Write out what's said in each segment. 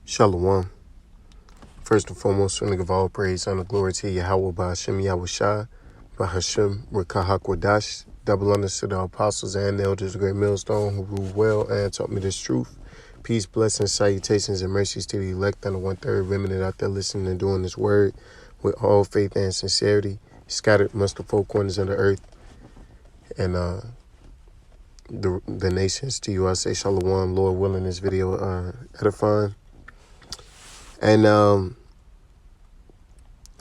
Shalom. First and foremost, we give all praise, honor, glory to Yahweh, Ba'ashem Yahushai, Ba'ashem Rekahakwadash, double honors to the apostles and the elders of the great millstone who ruled well and taught me this truth. Peace, blessings, salutations, and mercies to the elect and the one-third remnant out there listening and doing this word with all faith and sincerity, scattered amongst the four corners of the earth and the nations. To you I say shalom, Lord willing, this video edifying. And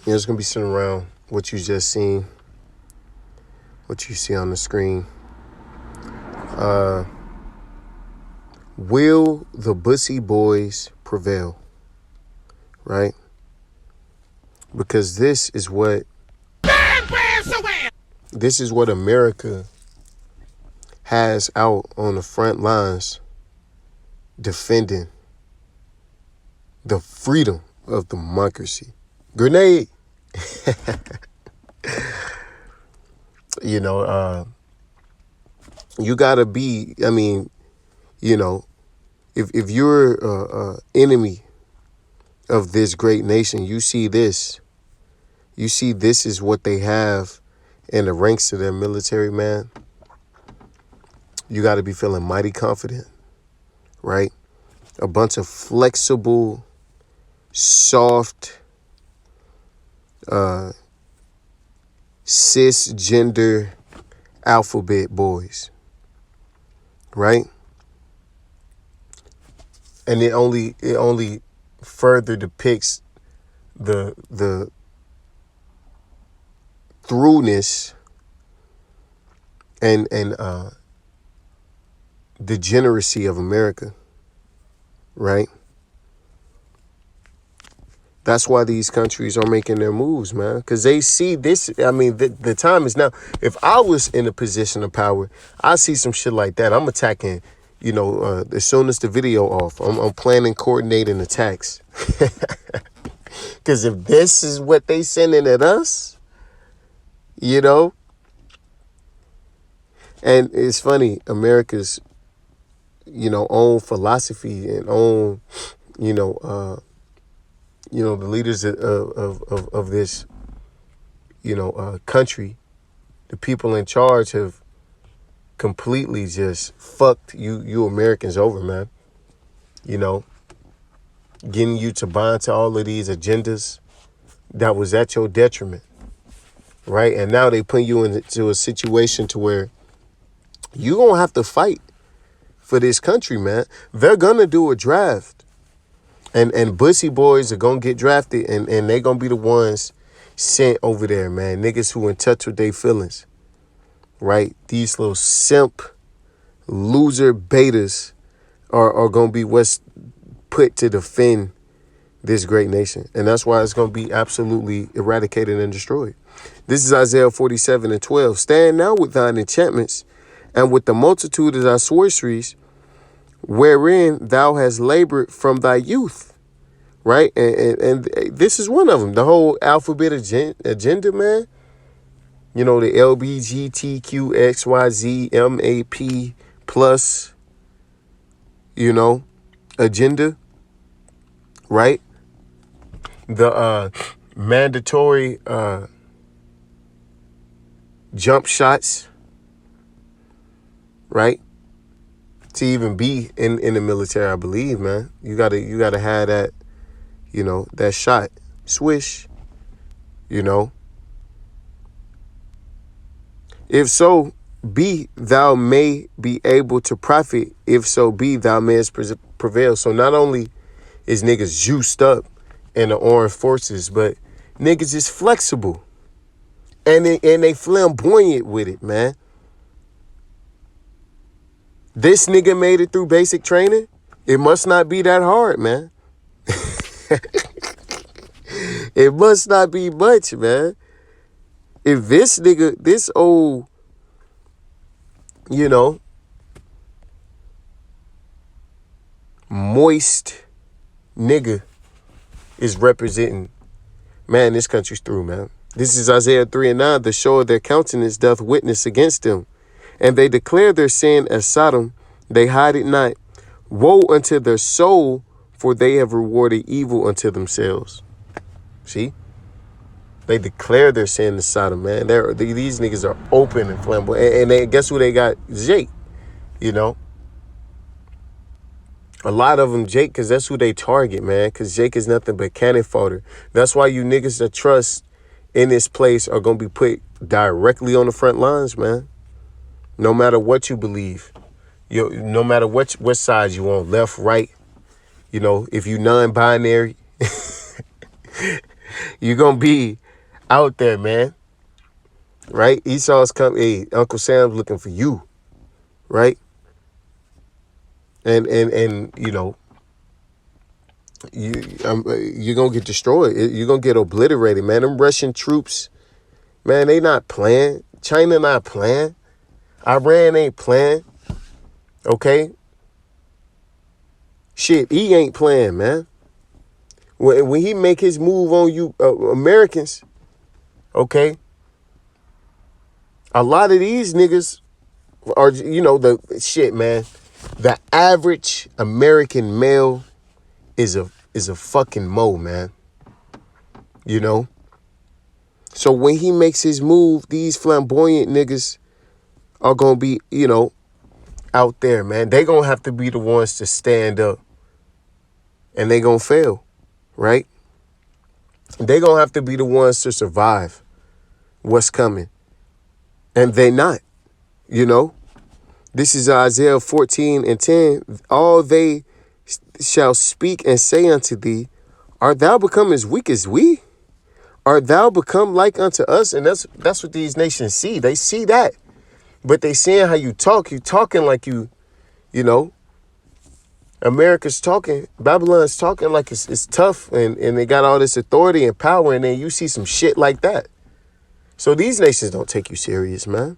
it's going to be sitting around what you just seen, what you see on the screen. Will the Bussy boys prevail? Right? Because this is what America has out on the front lines defending the freedom of democracy. Grenade. You gotta be, if you're enemy of this great nation, you see this is what they have in the ranks of their military, man. You got to be feeling mighty confident, right? A bunch of flexible, soft, cisgender alphabet boys, right? And it only further depicts the throughness and degeneracy of America, right? That's why these countries are making their moves, man, because they see this. I mean, the time is now. If I was in a position of power, I see some shit like that. I'm attacking, as soon as the video off, I'm planning, coordinating attacks. Because if this is what they sending at us, and it's funny, America's, own philosophy and own, the leaders of this, country, the people in charge have completely just fucked you Americans over, man. Getting you to buy into all of these agendas that was at your detriment, right? And now they put you into a situation to where you gonna have to fight for this country, man. They're gonna do a draft. And Bussy boys are going to get drafted, and they going to be the ones sent over there, man. Niggas who in touch with their feelings, right? These little simp, loser betas are going to be what's put to defend this great nation. And that's why it's going to be absolutely eradicated and destroyed. This is Isaiah 47:12. Stand now with thine enchantments and with the multitude of thy sorceries, wherein thou hast labored from thy youth, right? And this is one of them. The whole alphabet agenda, man. The LBGTQXYZ MAP+ agenda, right? The mandatory jump shots, right? To even be in the military, I believe, man. You gotta have that, that shot. Swish, If so be thou may be able to profit, if so be thou mayest prevail. So not only is niggas juiced up in the armed forces, but niggas is flexible. And they flamboyant with it, man. This nigga made it through basic training. It must not be that hard, man. It must not be much, man. If this nigga, this old, moist nigga is representing, man, this country's through, man. This is Isaiah 3:9. The show of their countenance doth witness against them. And they declare their sin as Sodom. They hide it not. Woe unto their soul, for they have rewarded evil unto themselves. See? They declare their sin to Sodom, man. These niggas are open and flamboyant. And they, guess who they got? Jake, you know? A lot of them Jake, because that's who they target, man. Because Jake is nothing but cannon fodder. That's why you niggas that trust in this place are going to be put directly on the front lines, man. No matter what you believe. No matter what side you on, left, right. You know, if you non-binary, you're going to be out there, man. Right? Esau's coming. Hey, Uncle Sam's looking for you. Right? And you know, you're going to get destroyed. You're going to get obliterated, man. Them Russian troops, man, they not playing. China not playing. Iran ain't playing. Okay? Shit, he ain't playing, man. When he make his move on you Americans, okay, a lot of these niggas are, you know, the shit, man. The average American male is a fucking mo, man. You know? So when he makes his move, these flamboyant niggas are going to be, you know, out there, man. They going to have to be the ones to stand up. And they going to fail, right? They going to have to be the ones to survive what's coming. And they not, you know? This is Isaiah 14:10. All they shall speak and say unto thee, art thou become as weak as we? Art thou become like unto us? And that's what these nations see. They see that. But they seeing how you talk. You talking like you know, America's talking, Babylon's talking like it's tough and they got all this authority and power, and then you see some shit like that. So these nations don't take you serious, man.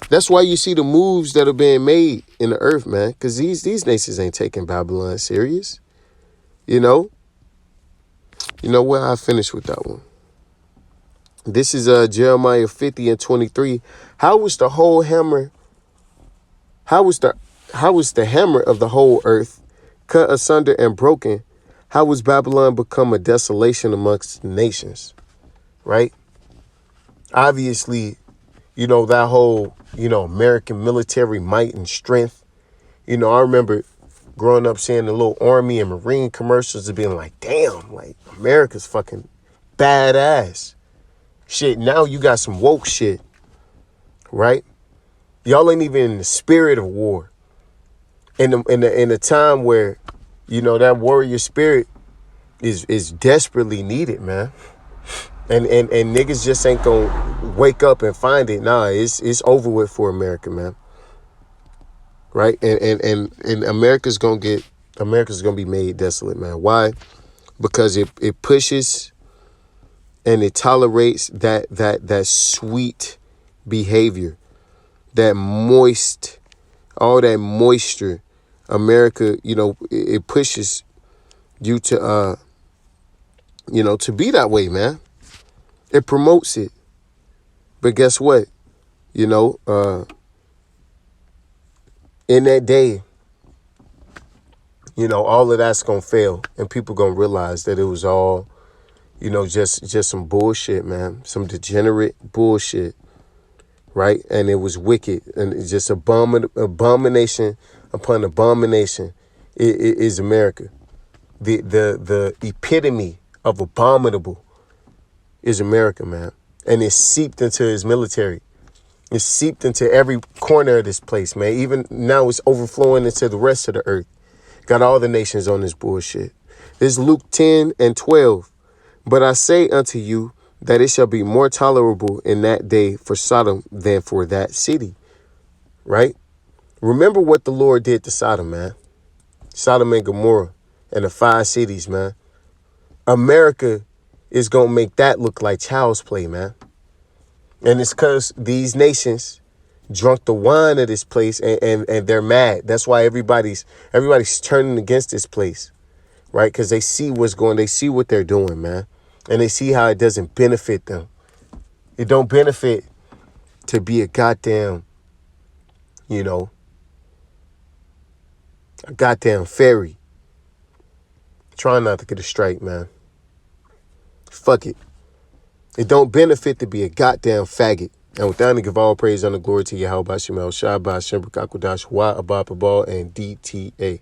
That's why you see the moves that are being made in the earth, man, because these nations ain't taking Babylon serious. You know? You know what? I finished with that one. This is Jeremiah 50:23. How was the hammer of the whole earth cut asunder and broken? How was Babylon become a desolation amongst the nations? Right? Obviously, you know, that whole, you know, American military might and strength. You know, I remember growing up seeing the little Army and Marine commercials and being like, damn, like America's fucking badass. Shit, now you got some woke shit, right? Y'all ain't even in the spirit of war. In a time where, you know, that warrior spirit is desperately needed, man. And niggas just ain't gonna wake up and find it. Nah, it's over with for America, man. Right? And America's gonna be made desolate, man. Why? Because it pushes and it tolerates that sweet behavior, that moist, all that moisture. America, you know, it pushes you to you know, to be that way, man. It promotes it. But guess what? You know, in that day, you know, all of that's going to fail. And people going to realize that it was all, you know, just some bullshit, man. Some degenerate bullshit. Right? And it was wicked. And it's just abomination upon abomination. It is America. The epitome of abominable is America, man. And it's seeped into his military. It's seeped into every corner of this place, man. Even now it's overflowing into the rest of the earth. Got all the nations on this bullshit. This is Luke 10:12. But I say unto you that it shall be more tolerable in that day for Sodom than for that city. Right? Remember what the Lord did to Sodom, man. Sodom and Gomorrah and the 5 cities, man. America is going to make that look like child's play, man. And it's because these nations drunk the wine of this place and they're mad. That's why everybody's turning against this place, right? Because they see they see what they're doing, man. And they see how it doesn't benefit them. It don't benefit to be a goddamn, you know, a goddamn fairy. Try not to get a strike, man. Fuck it. It don't benefit to be a goddamn faggot. And with that, I give all praise and the glory to Yahweh Shemel Shai Ba Shem Brakakwadash Wa Abba Babal and DTA.